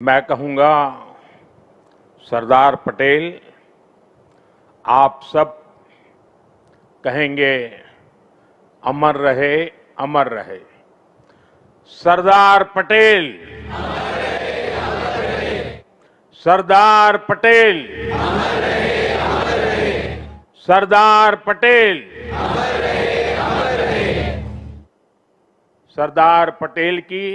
मैं कहूंगा सरदार पटेल, आप सब कहेंगे अमर रहे, अमर रहे। सरदार पटेल, सरदार पटेल, सरदार पटेल। सरदार पटेल की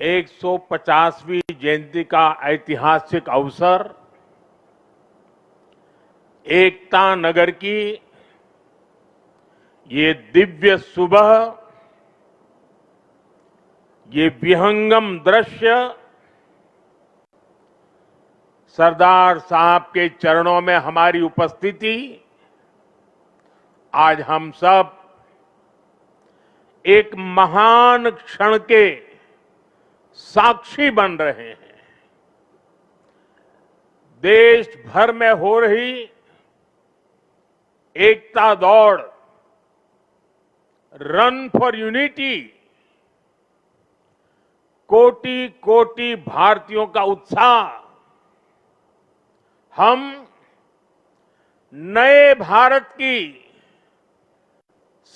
150वीं जयंती का ऐतिहासिक अवसर एकता नगर की ये दिव्य सुबह, ये विहंगम दृश्य सरदार साहब के चरणों में हमारी उपस्थिति आज हम सब एक महान क्षण के साक्षी बन रहे हैं। देश भर में हो रही एकता दौड़, रन फॉर यूनिटी, कोटि कोटि भारतीयों का उत्साह हम नए भारत की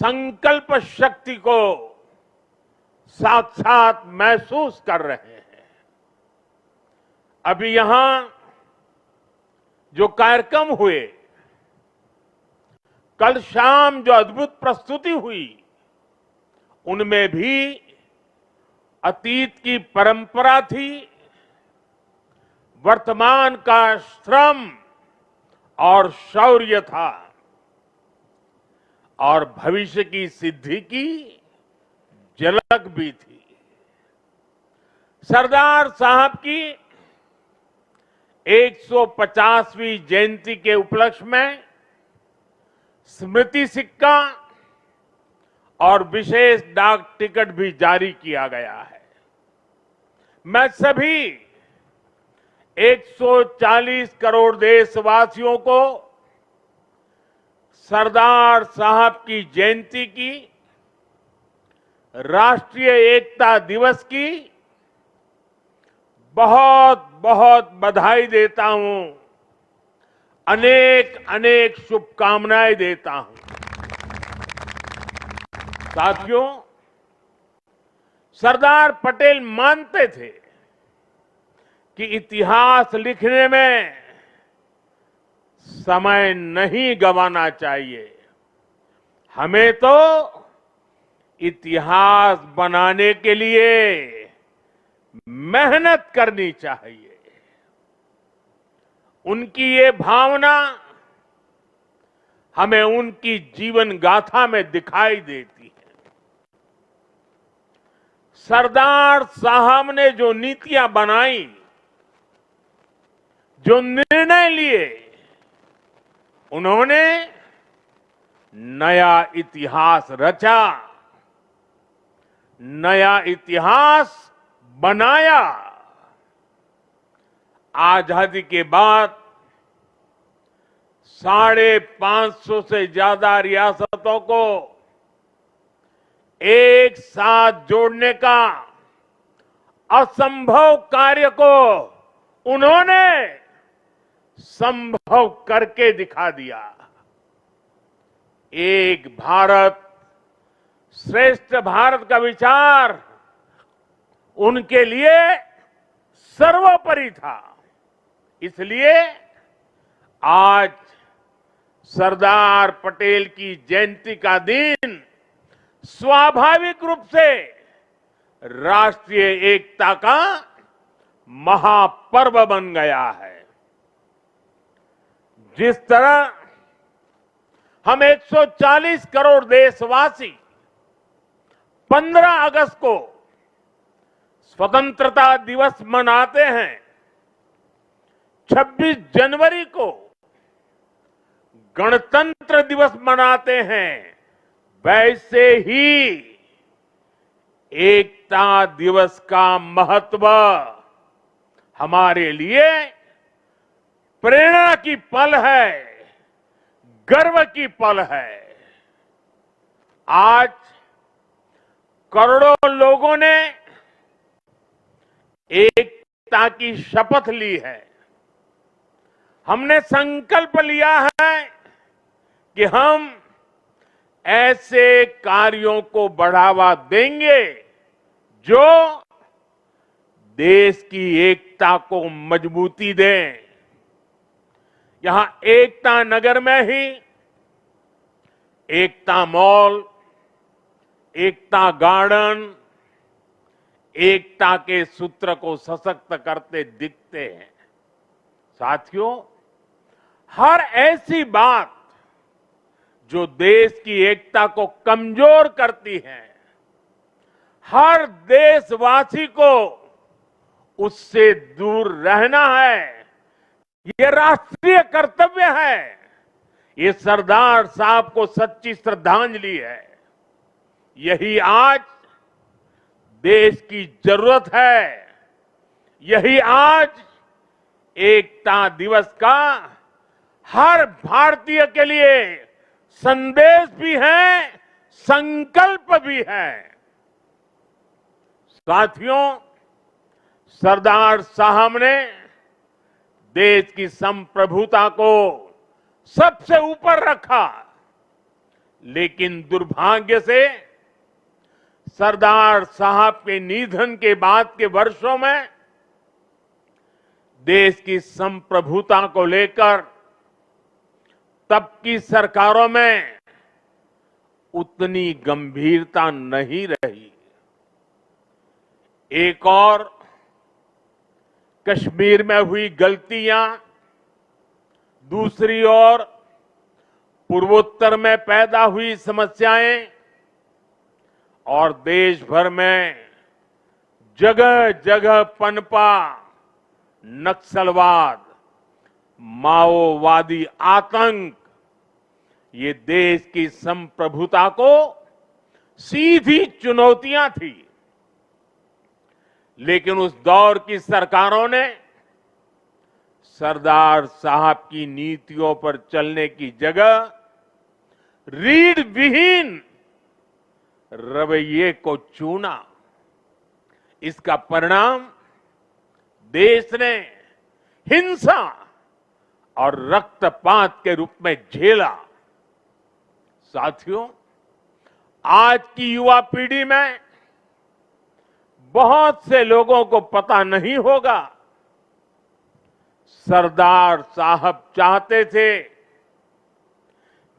संकल्प शक्ति को साक्षात महसूस कर रहे हैं। अभी यहां जो कार्यक्रम हुए, कल शाम जो अद्भुत प्रस्तुति हुई, उनमें भी अतीत की परंपरा थी, वर्तमान का श्रम और शौर्य था और भविष्य की सिद्धि की झलक भी थी। सरदार साहब की 150वीं जयंती के उपलक्ष्य में स्मृति सिक्का और विशेष डाक टिकट भी जारी किया गया है। मैं सभी 140 करोड़ देशवासियों को सरदार साहब की जयंती की, राष्ट्रीय एकता दिवस की बहुत बहुत बधाई देता हूं, अनेक अनेक शुभकामनाएं देता हूं। साथियों, सरदार पटेल मानते थे कि इतिहास लिखने में समय नहीं गंवाना चाहिए। हमें तो इतिहास बनाने के लिए मेहनत करनी चाहिए। उनकी ये भावना हमें उनकी जीवन गाथा में दिखाई देती है। सरदार साहब ने जो नीतियां बनाई, जो निर्णय लिए, उन्होंने नया इतिहास रचा, नया इतिहास बनाया। आजादी के बाद 550 से ज्यादा रियासतों को एक साथ जोड़ने का असंभव कार्य को उन्होंने संभव करके दिखा दिया। एक भारत श्रेष्ठ भारत का विचार उनके लिए सर्वोपरि था। इसलिए आज सरदार पटेल की जयंती का दिन स्वाभाविक रूप से राष्ट्रीय एकता का महापर्व बन गया है। जिस तरह हम 140 करोड़ देशवासी 15 अगस्त को स्वतंत्रता दिवस मनाते हैं, 26 जनवरी को गणतंत्र दिवस मनाते हैं, वैसे ही एकता दिवस का महत्व हमारे लिए प्रेरणा की पल है, गर्व की पल है। आज करोड़ों लोगों ने एकता की शपथ ली है। हमने संकल्प लिया है कि हम ऐसे कार्यों को बढ़ावा देंगे जो देश की एकता को मजबूती दें। यहां एकता नगर में ही एकता मॉल, एकता गार्डन, एकता के सूत्र को सशक्त करते दिखते हैं। साथियों, हर ऐसी बात जो देश की एकता को कमजोर करती है, हर देशवासी को उससे दूर रहना है। ये राष्ट्रीय कर्तव्य है। ये सरदार साहब को सच्ची श्रद्धांजलि है। यही आज देश की जरूरत है। यही आज एकता दिवस का हर भारतीय के लिए संदेश भी है, संकल्प भी है। साथियों, सरदार साहब ने देश की संप्रभुता को सबसे ऊपर रखा, लेकिन दुर्भाग्य से सरदार साहब के निधन के बाद के वर्षों में देश की संप्रभुता को लेकर तब की सरकारों में उतनी गंभीरता नहीं रही। एक और कश्मीर में हुई गलतियां, दूसरी ओर पूर्वोत्तर में पैदा हुई समस्याएं और देश भर में जगह जगह पनपा नक्सलवाद, माओवादी आतंक, ये देश की संप्रभुता को सीधी चुनौतियां थी। लेकिन उस दौर की सरकारों ने सरदार साहब की नीतियों पर चलने की जगह रीढ़ विहीन रवैये को चुना। इसका परिणाम देश ने हिंसा और रक्तपात के रूप में झेला। साथियों, आज की युवा पीढ़ी में बहुत से लोगों को पता नहीं होगा, सरदार साहब चाहते थे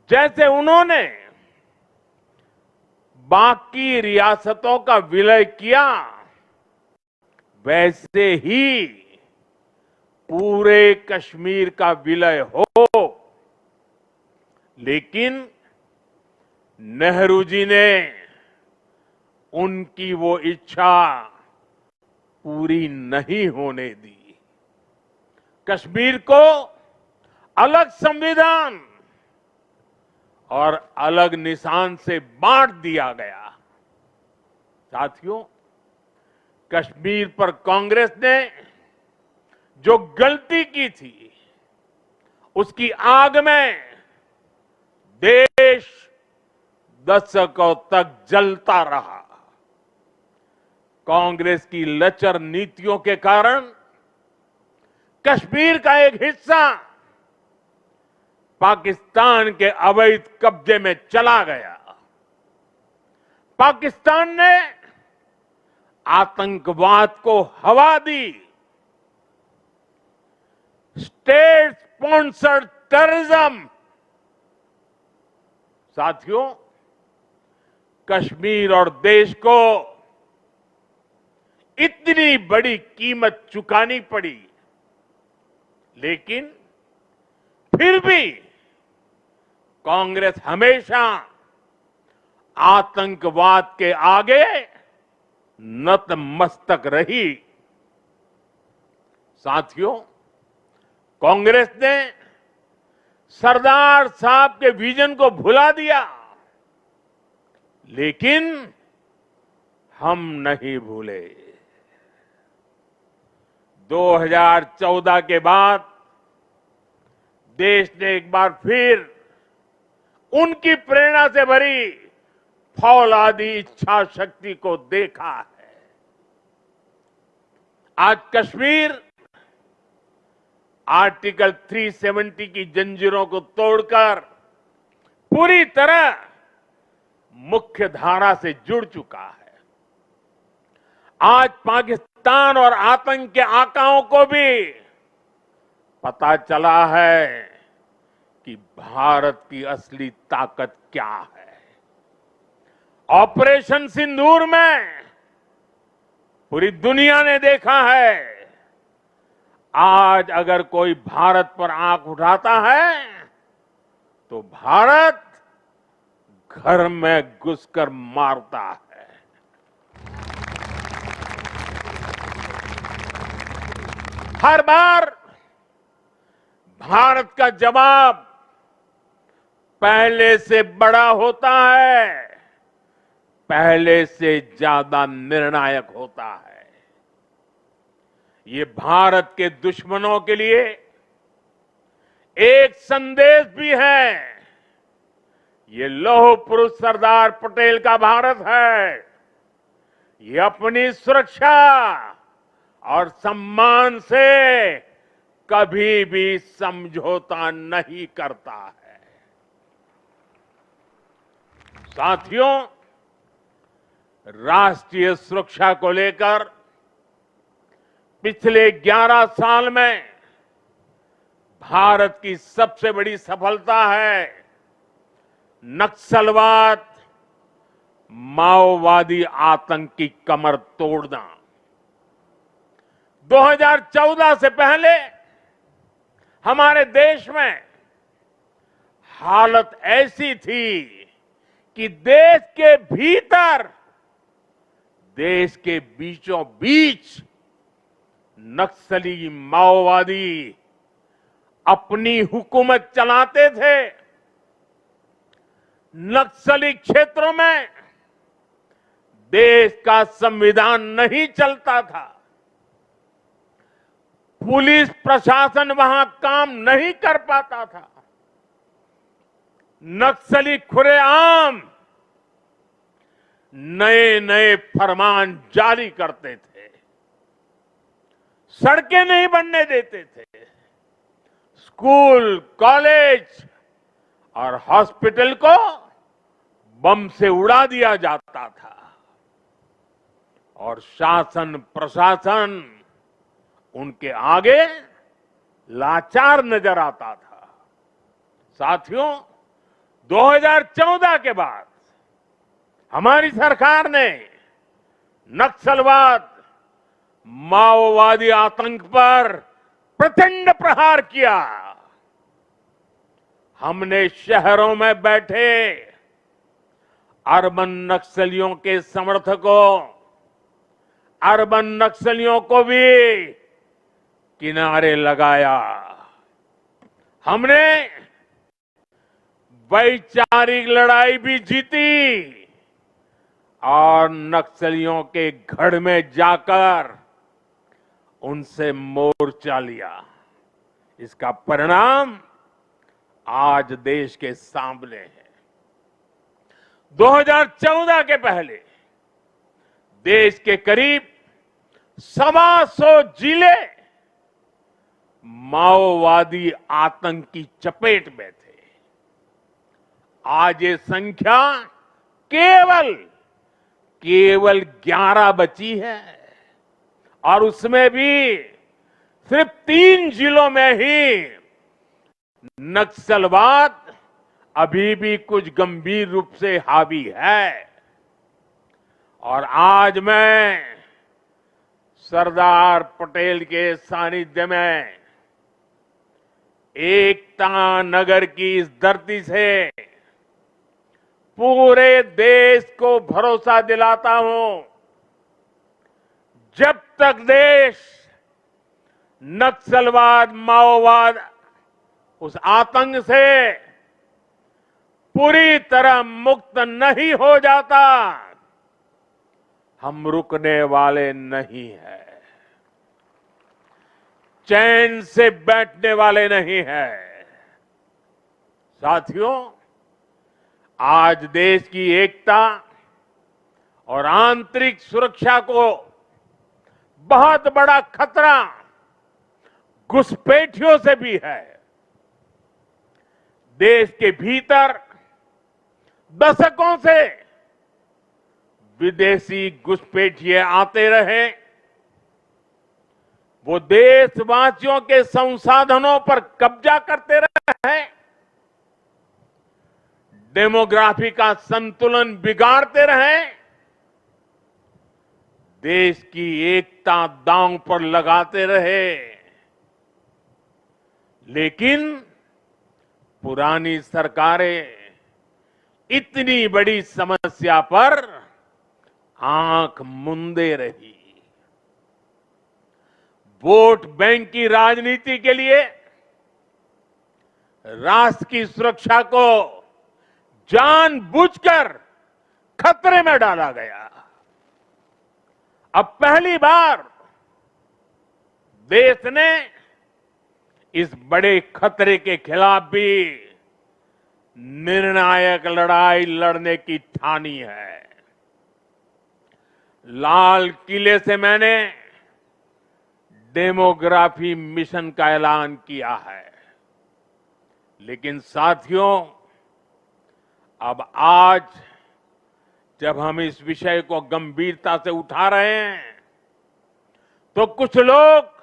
जैसे उन्होंने बाकी रियासतों का विलय किया, वैसे ही पूरे कश्मीर का विलय हो। लेकिन नेहरू जी ने उनकी वो इच्छा पूरी नहीं होने दी। कश्मीर को अलग संविधान और अलग निशान से बांट दिया गया। साथियों, कश्मीर पर कांग्रेस ने जो गलती की थी, उसकी आग में देश दशकों तक जलता रहा। कांग्रेस की लचर नीतियों के कारण कश्मीर का एक हिस्सा पाकिस्तान के अवैध कब्जे में चला गया। पाकिस्तान ने आतंकवाद को हवा दी। State sponsored terrorism. साथियों, कश्मीर और देश को इतनी बड़ी कीमत चुकानी पड़ी, लेकिन फिर भी कांग्रेस हमेशा आतंकवाद के आगे नतमस्तक रही। साथियों, कांग्रेस ने सरदार साहब के विजन को भुला दिया, लेकिन हम नहीं भूले। 2014 के बाद देश ने एक बार फिर उनकी प्रेरणा से भरी फौलादी इच्छा शक्ति को देखा है। आज कश्मीर आर्टिकल 370 की जंजीरों को तोड़कर पूरी तरह मुख्य धारा से जुड़ चुका है। आज पाकिस्तान और आतंक के आकाओं को भी पता चला है कि भारत की असली ताकत क्या है। ऑपरेशन सिंदूर में पूरी दुनिया ने देखा है, आज अगर कोई भारत पर आंख उठाता है तो भारत घर में घुसकर मारता है। हर बार भारत का जवाब पहले से बड़ा होता है, पहले से ज्यादा निर्णायक होता है। ये भारत के दुश्मनों के लिए एक संदेश भी है। ये लौह पुरुष सरदार पटेल का भारत है। ये अपनी सुरक्षा और सम्मान से कभी भी समझौता नहीं करता है। साथियों, राष्ट्रीय सुरक्षा को लेकर पिछले 11 साल में भारत की सबसे बड़ी सफलता है नक्सलवाद, माओवादी आतंक की कमर तोड़ना। 2014 से पहले हमारे देश में हालत ऐसी थी कि देश के भीतर, देश के बीचों बीच नक्सली माओवादी अपनी हुकूमत चलाते थे। नक्सली क्षेत्रों में देश का संविधान नहीं चलता था। पुलिस प्रशासन वहां काम नहीं कर पाता था। नक्सली खुलेआम नए नए फरमान जारी करते थे, सड़कें नहीं बनने देते थे, स्कूल, कॉलेज और हॉस्पिटल को बम से उड़ा दिया जाता था और शासन प्रशासन उनके आगे लाचार नजर आता था। साथियों, 2014 के बाद हमारी सरकार ने नक्सलवाद, माओवादी आतंक पर प्रचंड प्रहार किया। हमने शहरों में बैठे अर्बन नक्सलियों के समर्थकों, अर्बन नक्सलियों को भी किनारे लगाया। हमने वैचारिक लड़ाई भी जीती और नक्सलियों के गढ़ में जाकर उनसे मोर्चा लिया। इसका परिणाम आज देश के सामने है। 2014 के पहले देश के करीब 125 जिले माओवादी आतंक की चपेट में थे। आज ये संख्या केवल 11 बची है और उसमें भी सिर्फ 3 जिलों में ही नक्सलवाद अभी भी कुछ गंभीर रूप से हावी है। और आज मैं सरदार पटेल के सानिध्य में एकता नगर की इस धरती से पूरे देश को भरोसा दिलाता हूं, जब तक देश नक्सलवाद, माओवाद, उस आतंक से पूरी तरह मुक्त नहीं हो जाता, हम रुकने वाले नहीं हैं, चैन से बैठने वाले नहीं हैं। साथियों, आज देश की एकता और आंतरिक सुरक्षा को बहुत बड़ा खतरा घुसपैठियों से भी है। देश के भीतर दशकों से विदेशी घुसपैठिए आते रहे, वो देशवासियों के संसाधनों पर कब्जा करते रहे, डेमोग्राफी का संतुलन बिगाड़ते रहे, देश की एकता दांव पर लगाते रहे। लेकिन पुरानी सरकारें इतनी बड़ी समस्या पर आंख मूंदे रही। वोट बैंक की राजनीति के लिए राष्ट्र की सुरक्षा को जानबूझकर खतरे में डाला गया। अब पहली बार देश ने इस बड़े खतरे के खिलाफ भी निर्णायक लड़ाई लड़ने की ठानी है। लाल किले से मैंने डेमोग्राफी मिशन का ऐलान किया है, लेकिन साथियों, अब आज जब हम इस विषय को गंभीरता से उठा रहे हैं, तो कुछ लोग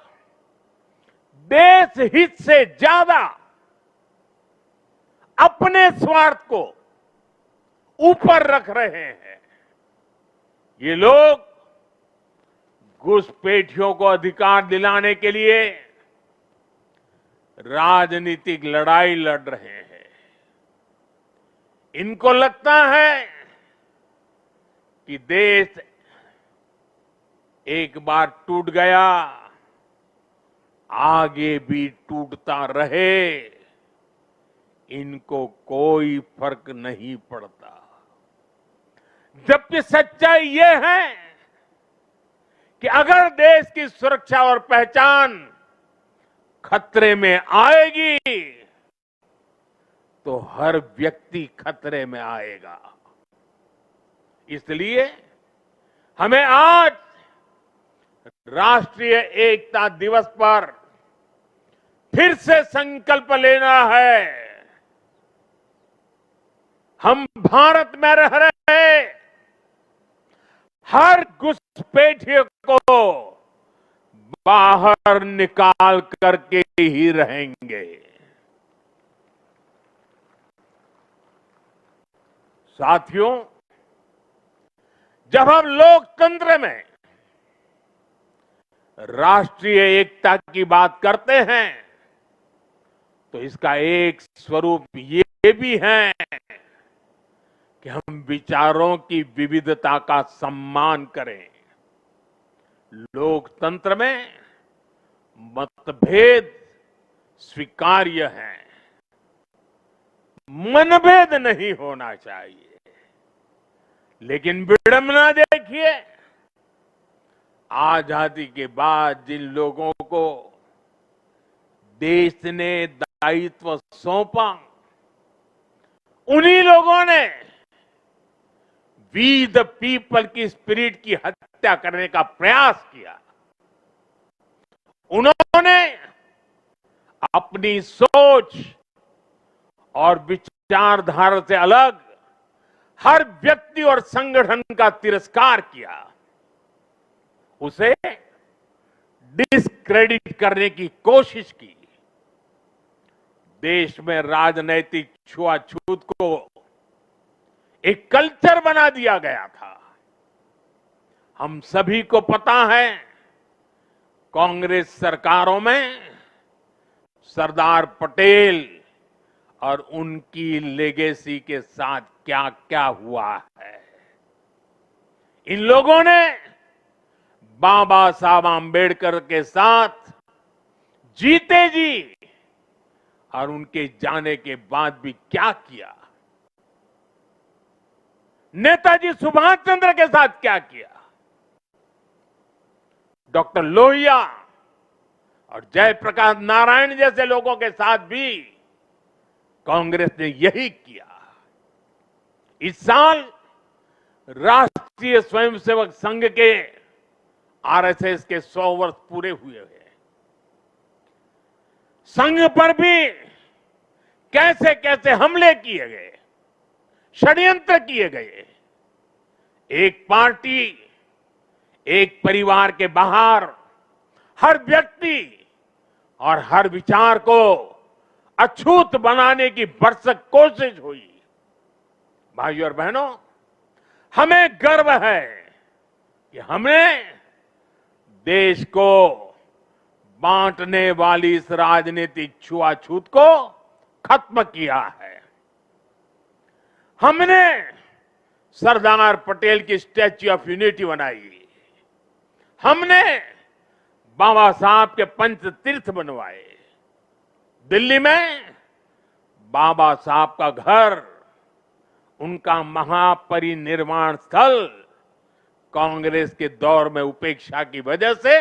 देश हित से ज्यादा अपने स्वार्थ को ऊपर रख रहे हैं। ये लोग घुसपैठियों को अधिकार दिलाने के लिए राजनीतिक लड़ाई लड़ रहे हैं। इनको लगता है कि देश एक बार टूट गया, आगे भी टूटता रहे, इनको कोई फर्क नहीं पड़ता। जबकि सच्चाई ये है कि अगर देश की सुरक्षा और पहचान खतरे में आएगी, तो हर व्यक्ति खतरे में आएगा। इसलिए हमें आज राष्ट्रीय एकता दिवस पर फिर से संकल्प लेना है। हम भारत में रह रहे हर घुसपैठिए को बाहर निकाल करके ही रहेंगे। साथियों, जब हम लोकतंत्र में राष्ट्रीय एकता की बात करते हैं, तो इसका एक स्वरूप ये भी है कि हम विचारों की विविधता का सम्मान करें। लोकतंत्र में मतभेद स्वीकार्य है, मनभेद नहीं होना चाहिए। लेकिन विडंबना देखिए, आजादी के बाद जिन लोगों को देश ने दायित्व सौंपा, उन्हीं लोगों ने वी द पीपल की स्पिरिट की हत्या करने का प्रयास किया। उन्होंने अपनी सोच और विचारधारा से अलग हर व्यक्ति और संगठन का तिरस्कार किया, उसे डिस्क्रेडिट करने की कोशिश की। देश में राजनैतिक छुआछूत को एक कल्चर बना दिया गया था। हम सभी को पता है, कांग्रेस सरकारों में सरदार पटेल और उनकी लेगेसी के साथ क्या क्या हुआ है। इन लोगों ने बाबा साहब आंबेडकर के साथ जीते जी और उनके जाने के बाद भी क्या किया, नेताजी सुभाष चंद्र के साथ क्या किया, डॉक्टर लोहिया और जयप्रकाश नारायण जैसे लोगों के साथ भी कांग्रेस ने यही किया। इस साल राष्ट्रीय स्वयंसेवक संघ के आरएसएस के 100 वर्ष पूरे हुए हैं। संघ पर भी कैसे कैसे हमले किए गए, षड्यंत्र किए गए। एक पार्टी, एक परिवार के बाहर हर व्यक्ति और हर विचार को अछूत बनाने की भरसक कोशिश हुई। भाइयों और बहनों, हमें गर्व है कि हमने देश को बांटने वाली इस राजनीतिक छुआछूत को खत्म किया है। हमने सरदार पटेल की स्टैच्यू ऑफ यूनिटी बनाई। हमने बाबा साहब के पंच तीर्थ बनवाए। दिल्ली में बाबा साहब का घर, उनका महापरिनिर्वाण स्थल कांग्रेस के दौर में उपेक्षा की वजह से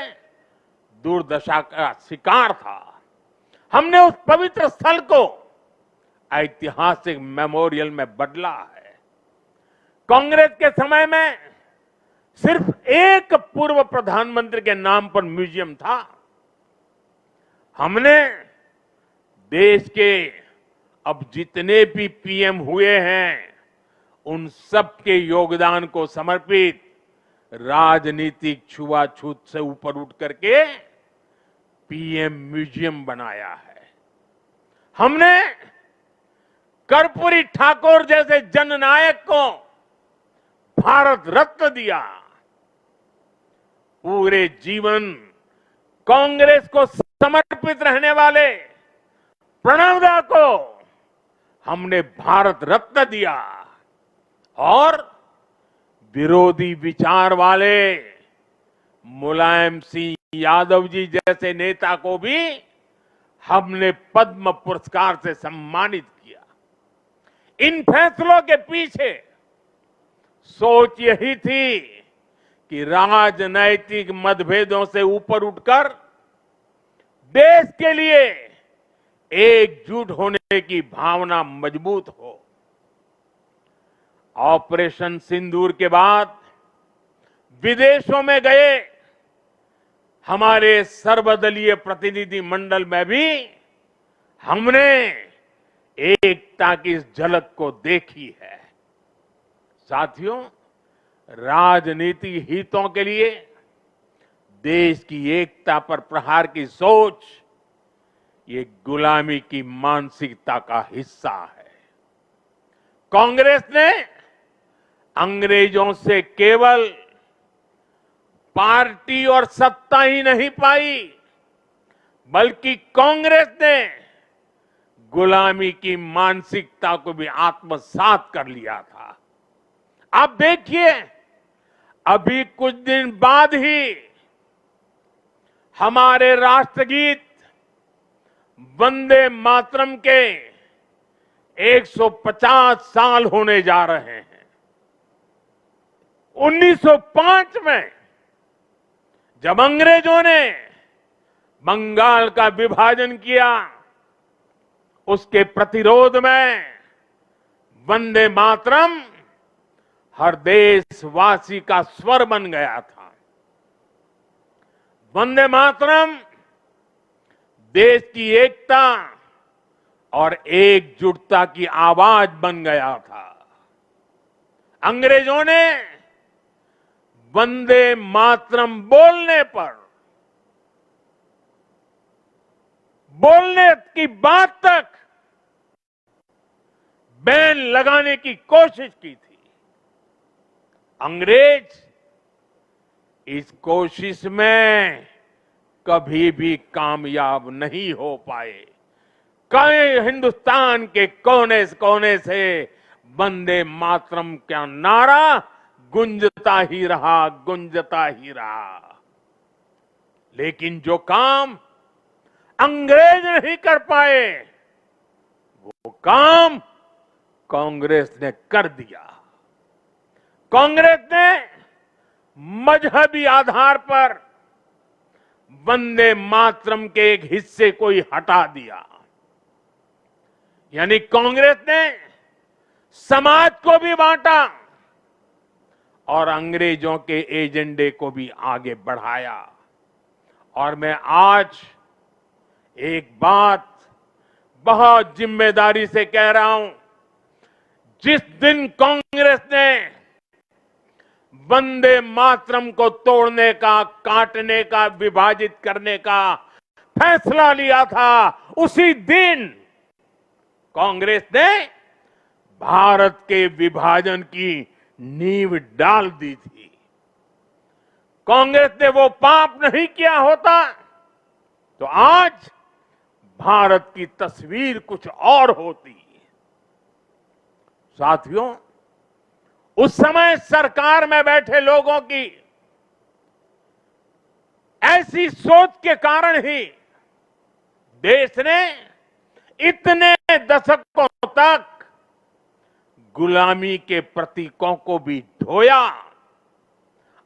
दुर्दशा का शिकार था। हमने उस पवित्र स्थल को ऐतिहासिक मेमोरियल में बदला है। कांग्रेस के समय में सिर्फ एक पूर्व प्रधानमंत्री के नाम पर म्यूजियम था। हमने देश के अब जितने भी पीएम हुए हैं, उन सब के योगदान को समर्पित राजनीतिक छुआछूत से ऊपर उठ करके पीएम म्यूजियम बनाया है। हमने कर्पूरी ठाकुर जैसे जननायक को भारत रत्न दिया। पूरे जीवन कांग्रेस को समर्पित रहने वाले प्रणब दा को हमने भारत रत्न दिया और विरोधी विचार वाले मुलायम सिंह यादव जी जैसे नेता को भी हमने पद्म पुरस्कार से सम्मानित किया। इन फैसलों के पीछे सोच यही थी कि राजनैतिक मतभेदों से ऊपर उठकर देश के लिए एकजुट होने की भावना मजबूत हो। ऑपरेशन सिंदूर के बाद विदेशों में गए हमारे सर्वदलीय प्रतिनिधि मंडल में भी हमने एकता की इस झलक को देखी है। साथियों, राजनीति हितों के लिए देश की एकता पर प्रहार की सोच ये गुलामी की मानसिकता का हिस्सा है। कांग्रेस ने अंग्रेजों से केवल पार्टी और सत्ता ही नहीं पाई, बल्कि कांग्रेस ने गुलामी की मानसिकता को भी आत्मसात कर लिया था। आप देखिए, अभी कुछ दिन बाद ही हमारे राष्ट्रगीत वंदे मातरम के 150 साल होने जा रहे हैं। 1905 में जब अंग्रेजों ने बंगाल का विभाजन किया, उसके प्रतिरोध में वंदे मातरम हर देशवासी का स्वर बन गया था। वंदे मातरम देश की एकता और एकजुटता की आवाज बन गया था। अंग्रेजों ने वंदे मातरम बोलने की बात तक बैन लगाने की कोशिश की थी। अंग्रेज इस कोशिश में कभी भी कामयाब नहीं हो पाए। कई हिंदुस्तान के कोने कोने से वंदे मातरम का नारा गुंजता ही रहा। लेकिन जो काम अंग्रेज नहीं कर पाए, वो काम कांग्रेस ने कर दिया। कांग्रेस ने मजहबी आधार पर वंदे मातरम के एक हिस्से को ही हटा दिया। यानी कांग्रेस ने समाज को भी बांटा और अंग्रेजों के एजेंडे को भी आगे बढ़ाया। और मैं आज एक बात बहुत जिम्मेदारी से कह रहा हूं, जिस दिन कांग्रेस ने वंदे मातरम को तोड़ने का, काटने का, विभाजित करने का फैसला लिया था, उसी दिन कांग्रेस ने भारत के विभाजन की नींव डाल दी थी। कांग्रेस ने वो पाप नहीं किया होता तो आज भारत की तस्वीर कुछ और होती। साथियों, उस समय सरकार में बैठे लोगों की ऐसी सोच के कारण ही देश ने इतने दशकों तक गुलामी के प्रतीकों को भी ढोया।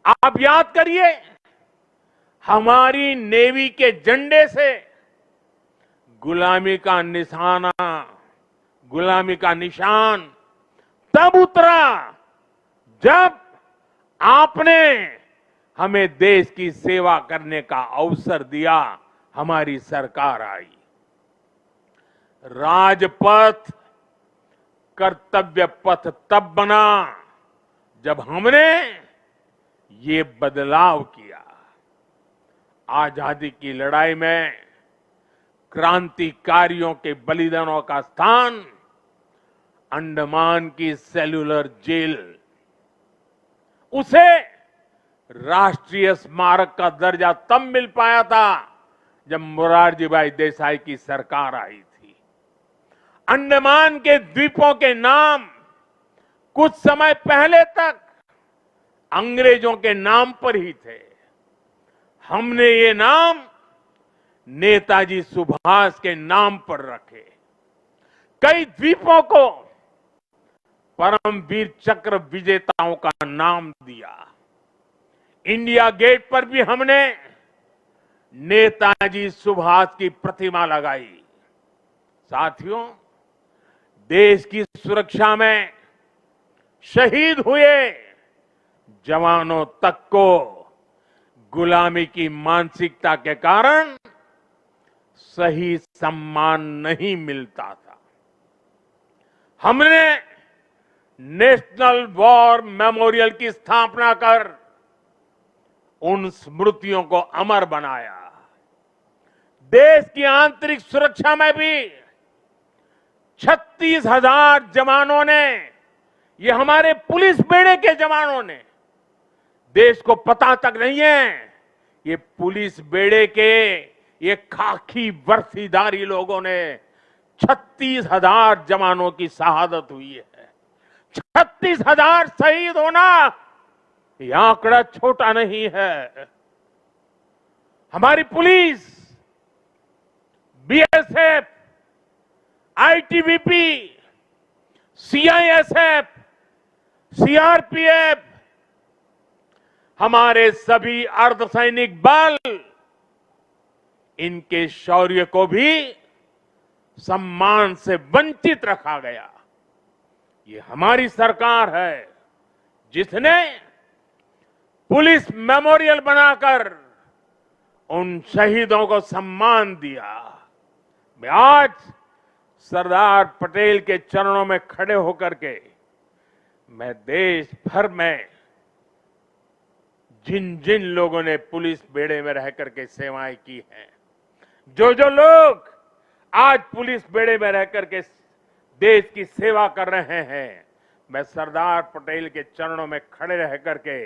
आप याद करिए, हमारी नेवी के झंडे से गुलामी का निशाना, गुलामी का निशान तब उतरा जब आपने हमें देश की सेवा करने का अवसर दिया, हमारी सरकार आई। राजपथ कर्तव्य पथ तब बना जब हमने ये बदलाव किया। आजादी की लड़ाई में क्रांतिकारियों के बलिदानों का स्थान अंडमान की सेल्यूलर जेल, उसे राष्ट्रीय स्मारक का दर्जा तब मिल पाया था जब मोरारजी भाई देसाई की सरकार आई थी। अंडमान के द्वीपों के नाम कुछ समय पहले तक अंग्रेजों के नाम पर ही थे। हमने ये नाम नेताजी सुभाष के नाम पर रखे। कई द्वीपों को परमवीर चक्र विजेताओं का नाम दिया। इंडिया गेट पर भी हमने नेताजी सुभाष की प्रतिमा लगाई। साथियों, देश की सुरक्षा में शहीद हुए जवानों तक को गुलामी की मानसिकता के कारण सही सम्मान नहीं मिलता था। हमने नेशनल वॉर मेमोरियल की स्थापना कर उन स्मृतियों को अमर बनाया। देश की आंतरिक सुरक्षा में भी 36,000 जवानों ने, ये हमारे पुलिस बेड़े के जवानों ने, देश को पता तक नहीं है, ये पुलिस बेड़े के ये खाकी वर्दीधारी लोगों ने 36,000 जवानों की शहादत हुई है। 36,000 शहीद होना ये आंकड़ा छोटा नहीं है। हमारी police, BSF, ITBP, CISF, CRPF, हमारे सभी अर्धसैनिक बल, इनके शौर्य को भी सम्मान से वंचित रखा गया। ये हमारी सरकार है जिसने पुलिस मेमोरियल बनाकर उन शहीदों को सम्मान दिया। मैं आज सरदार पटेल के चरणों में खड़े होकर के मैं देश भर में जिन जिन लोगों ने पुलिस बेड़े में रह करके सेवाएं की हैं, जो जो लोग आज पुलिस बेड़े में रह करके देश की सेवा कर रहे हैं, मैं सरदार पटेल के चरणों में खड़े रह करके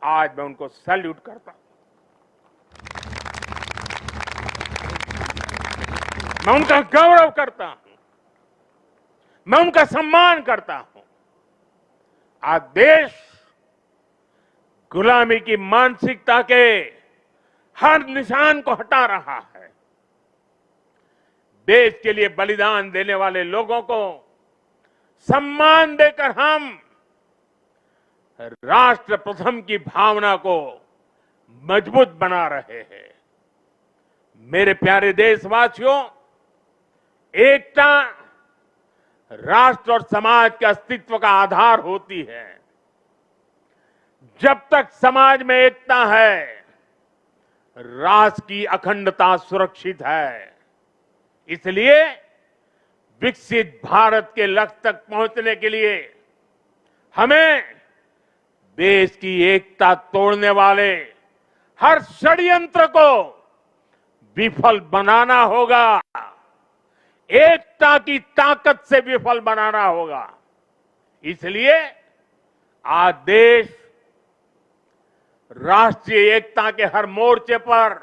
आज मैं उनको सैल्यूट करता हूं। मैं उनका गौरव करता हूं, मैं उनका सम्मान करता हूं। आज देश गुलामी की मानसिकता के हर निशान को हटा रहा है। देश के लिए बलिदान देने वाले लोगों को सम्मान देकर हम राष्ट्र प्रथम की भावना को मजबूत बना रहे हैं। मेरे प्यारे देशवासियों, एकता राष्ट्र और समाज के अस्तित्व का आधार होती है। जब तक समाज में एकता है, राष्ट्र की अखंडता सुरक्षित है। इसलिए विकसित भारत के लक्ष्य तक पहुंचने के लिए हमें देश की एकता तोड़ने वाले हर षड्यंत्र को विफल बनाना होगा, एकता की ताकत से विफल बनाना होगा। इसलिए आज देश राष्ट्रीय एकता के हर मोर्चे पर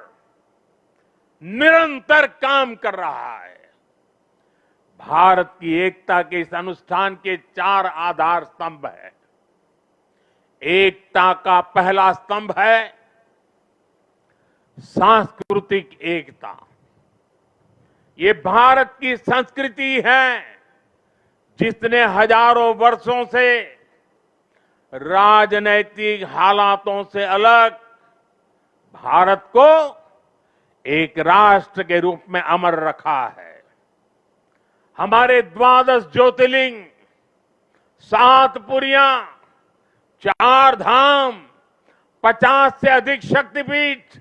निरंतर काम कर रहा है। भारत की एकता के इस अनुष्ठान के 4 आधार स्तंभ हैं। एकता का पहला स्तंभ है सांस्कृतिक एकता। ये भारत की संस्कृति है जिसने हजारों वर्षों से राजनैतिक हालातों से अलग भारत को एक राष्ट्र के रूप में अमर रखा है। हमारे 12 ज्योतिर्लिंग, 7 पुरियां, 4 धाम, 50 से अधिक शक्तिपीठ,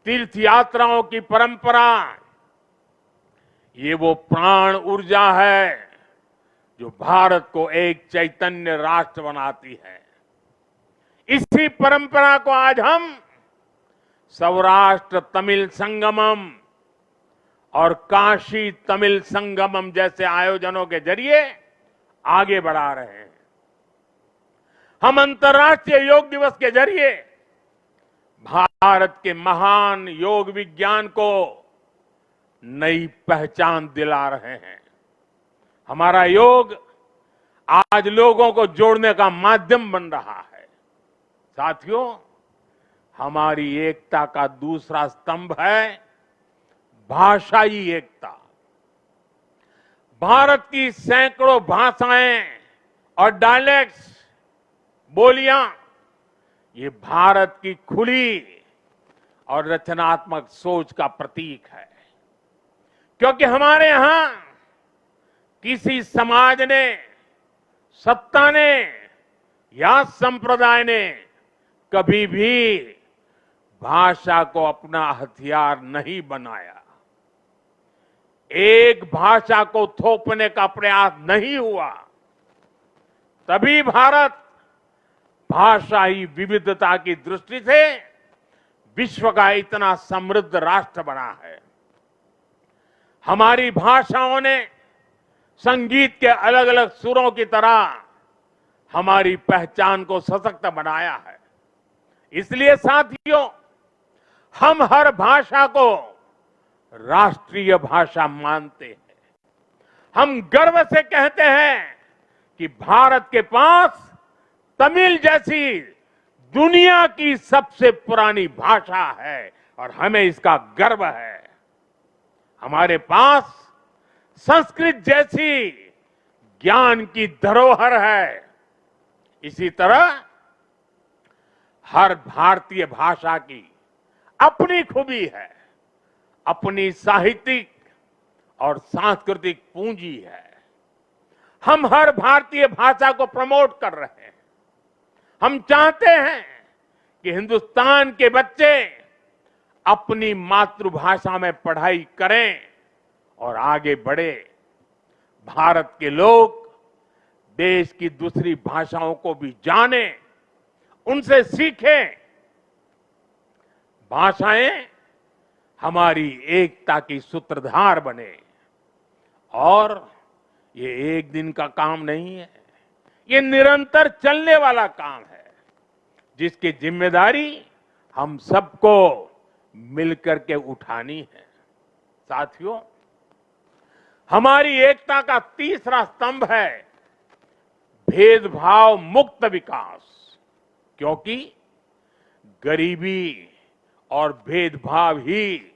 तीर्थ यात्राओं की परंपरा, ये वो प्राण ऊर्जा है जो भारत को एक चैतन्य राष्ट्र बनाती है। इसी परंपरा को आज हम सौराष्ट्र तमिल संगमम और काशी तमिल संगमम जैसे आयोजनों के जरिए आगे बढ़ा रहे हैं। हम अंतर्राष्ट्रीय योग दिवस के जरिए भारत के महान योग विज्ञान को नई पहचान दिला रहे हैं। हमारा योग आज लोगों को जोड़ने का माध्यम बन रहा है। साथियों, हमारी एकता का दूसरा स्तंभ है भाषाई एकता। भारत की सैकड़ों भाषाएं और डायलेक्ट्स, बोलियां, ये भारत की खुली और रचनात्मक सोच का प्रतीक है। क्योंकि हमारे यहां किसी समाज ने, सत्ता ने या संप्रदाय ने कभी भी भाषा को अपना हथियार नहीं बनाया। एक भाषा को थोपने का प्रयास नहीं हुआ। तभी भारत भाषाई विविधता की दृष्टि से विश्व का इतना समृद्ध राष्ट्र बना है। हमारी भाषाओं ने संगीत के अलग अलग सुरों की तरह हमारी पहचान को सशक्त बनाया है। इसलिए साथियों, हम हर भाषा को राष्ट्रीय भाषा मानते हैं। हम गर्व से कहते हैं कि भारत के पास तमिल जैसी दुनिया की सबसे पुरानी भाषा है और हमें इसका गर्व है। हमारे पास संस्कृत जैसी ज्ञान की धरोहर है। इसी तरह हर भारतीय भाषा की अपनी खूबी है, अपनी साहित्यिक और सांस्कृतिक पूंजी है। हम हर भारतीय भाषा को प्रमोट कर रहे हैं। हम चाहते हैं कि हिंदुस्तान के बच्चे अपनी मातृभाषा में पढ़ाई करें और आगे बढ़े। भारत के लोग देश की दूसरी भाषाओं को भी जानें, उनसे सीखें। भाषाएं हमारी एकता की सूत्रधार बने। और ये एक दिन का काम नहीं है, ये निरंतर चलने वाला काम है, जिसकी जिम्मेदारी हम सबको मिलकर के उठानी है। साथियों, हमारी एकता का तीसरा स्तंभ है भेदभाव मुक्त विकास। क्योंकि गरीबी और भेदभाव ही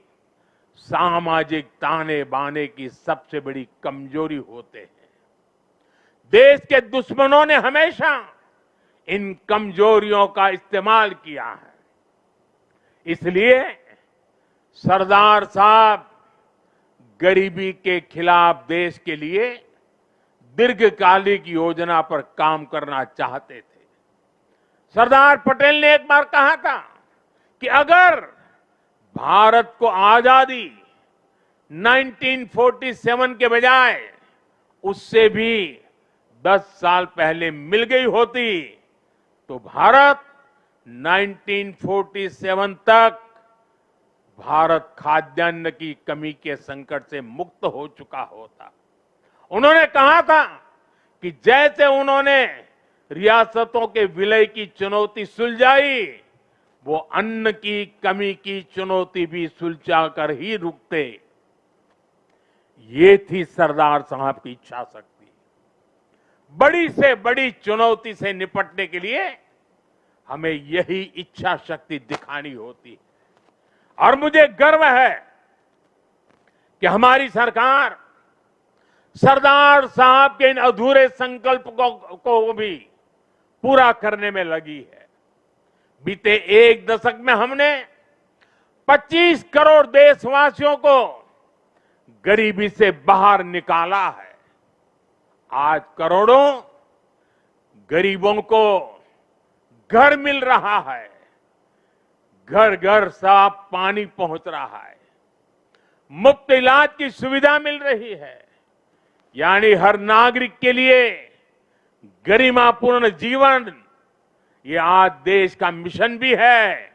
सामाजिक ताने बाने की सबसे बड़ी कमजोरी होते हैं। देश के दुश्मनों ने हमेशा इन कमजोरियों का इस्तेमाल किया है। इसलिए सरदार साहब गरीबी के खिलाफ देश के लिए दीर्घकालिक योजना पर काम करना चाहते थे। सरदार पटेल ने एक बार कहा था कि अगर भारत को आजादी 1947 के बजाय उससे भी 10 साल पहले मिल गई होती तो भारत 1947 तक भारत खाद्यान्न की कमी के संकट से मुक्त हो चुका होता। उन्होंने कहा था कि जैसे उन्होंने रियासतों के विलय की चुनौती सुलझाई, वो अन्न की कमी की चुनौती भी सुलझा कर ही रुकते। ये थी सरदार साहब की इच्छा शक्ति। बड़ी से बड़ी चुनौती से निपटने के लिए हमें यही इच्छा शक्ति दिखानी होती है। और मुझे गर्व है कि हमारी सरकार सरदार साहब के इन अधूरे संकल्प को भी पूरा करने में लगी है। बीते एक दशक में हमने 25 करोड़ देशवासियों को गरीबी से बाहर निकाला है। आज करोड़ों गरीबों को घर मिल रहा है, घर घर साफ पानी पहुंच रहा है, मुफ्त इलाज की सुविधा मिल रही है। यानी हर नागरिक के लिए गरिमापूर्ण जीवन, ये आज देश का मिशन भी है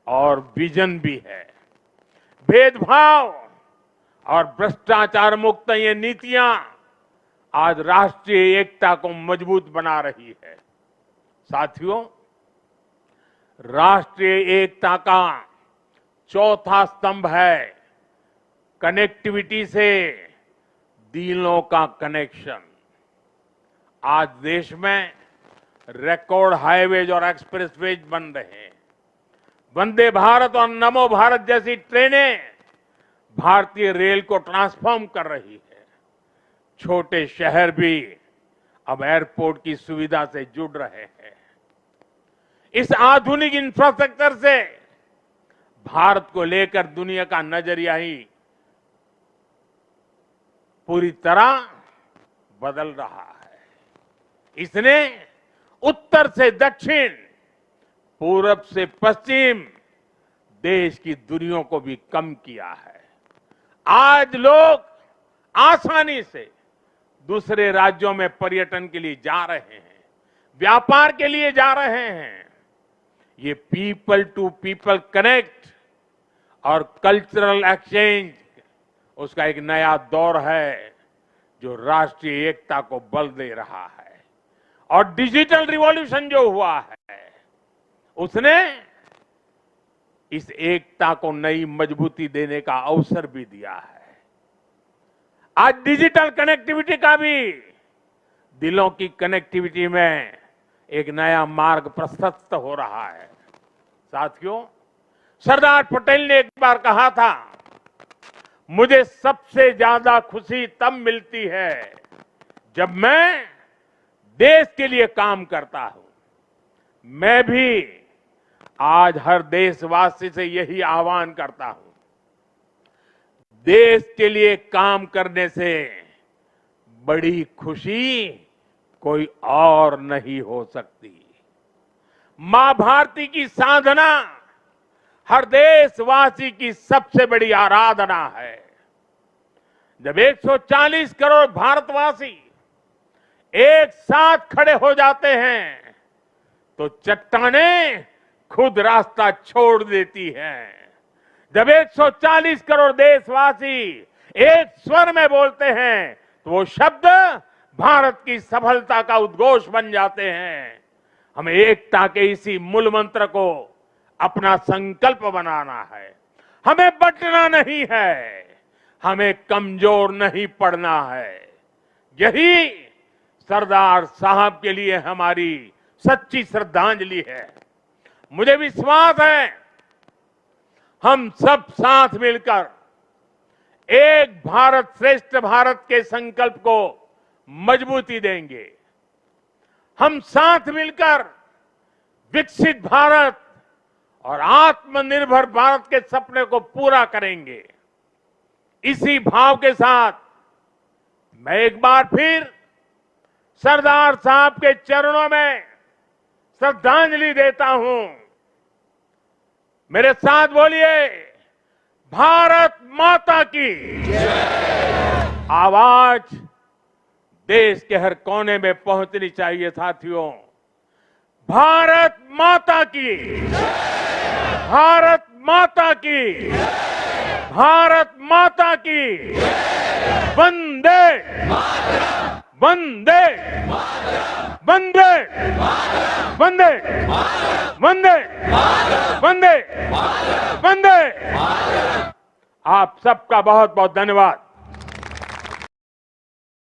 और विजन भी है। भेदभाव और भ्रष्टाचार मुक्त ये नीतियां आज राष्ट्रीय एकता को मजबूत बना रही है। साथियों, राष्ट्रीय एकता का चौथा स्तंभ है कनेक्टिविटी से दिलों का कनेक्शन। आज देश में रिकॉर्ड हाईवेज और एक्सप्रेसवेज बन रहे हैं। वंदे भारत और नमो भारत जैसी ट्रेनें भारतीय रेल को ट्रांसफॉर्म कर रही है। छोटे शहर भी अब एयरपोर्ट की सुविधा से जुड़ रहे हैं। इस आधुनिक इंफ्रास्ट्रक्चर से भारत को लेकर दुनिया का नजरिया ही पूरी तरह बदल रहा है। इसने उत्तर से दक्षिण, पूरब से पश्चिम देश की दूरियों को भी कम किया है। आज लोग आसानी से दूसरे राज्यों में पर्यटन के लिए जा रहे हैं, व्यापार के लिए जा रहे हैं। ये पीपल टू पीपल कनेक्ट और कल्चरल एक्सचेंज, उसका एक नया दौर है जो राष्ट्रीय एकता को बल दे रहा है। और डिजिटल रिवॉल्यूशन जो हुआ है, उसने इस एकता को नई मजबूती देने का अवसर भी दिया है। आज डिजिटल कनेक्टिविटी का भी दिलों की कनेक्टिविटी में एक नया मार्ग प्रशस्त हो रहा है। साथियों, सरदार पटेल ने एक बार कहा था, मुझे सबसे ज्यादा खुशी तब मिलती है जब मैं देश के लिए काम करता हूं। मैं भी आज हर देशवासी से यही आह्वान करता हूं। देश के लिए काम करने से बड़ी खुशी कोई और नहीं हो सकती। मां भारती की साधना हर देशवासी की सबसे बड़ी आराधना है। जब 140 करोड़ भारतवासी एक साथ खड़े हो जाते हैं तो चट्टानें खुद रास्ता छोड़ देती हैं। जब 140 करोड़ देशवासी एक स्वर में बोलते हैं तो वो शब्द भारत की सफलता का उद्घोष बन जाते हैं। हमें एकता के इसी मूल मंत्र को अपना संकल्प बनाना है। हमें बंटना नहीं है, हमें कमजोर नहीं पड़ना है। यही सरदार साहब के लिए हमारी सच्ची श्रद्धांजलि है। मुझे विश्वास है हम सब साथ मिलकर एक भारत श्रेष्ठ भारत के संकल्प को मजबूती देंगे। हम साथ मिलकर विकसित भारत और आत्मनिर्भर भारत के सपने को पूरा करेंगे। इसी भाव के साथ मैं एक बार फिर सरदार साहब के चरणों में श्रद्धांजलि देता हूं। मेरे साथ बोलिए, भारत माता की आवाज देश के हर कोने में पहुंचनी चाहिए साथियों। भारत माता की, भारत माता की, भारत माता की, वंदे वंदे वंदे वंदे वंदे वंदे वंदे। आप सबका बहुत बहुत धन्यवाद।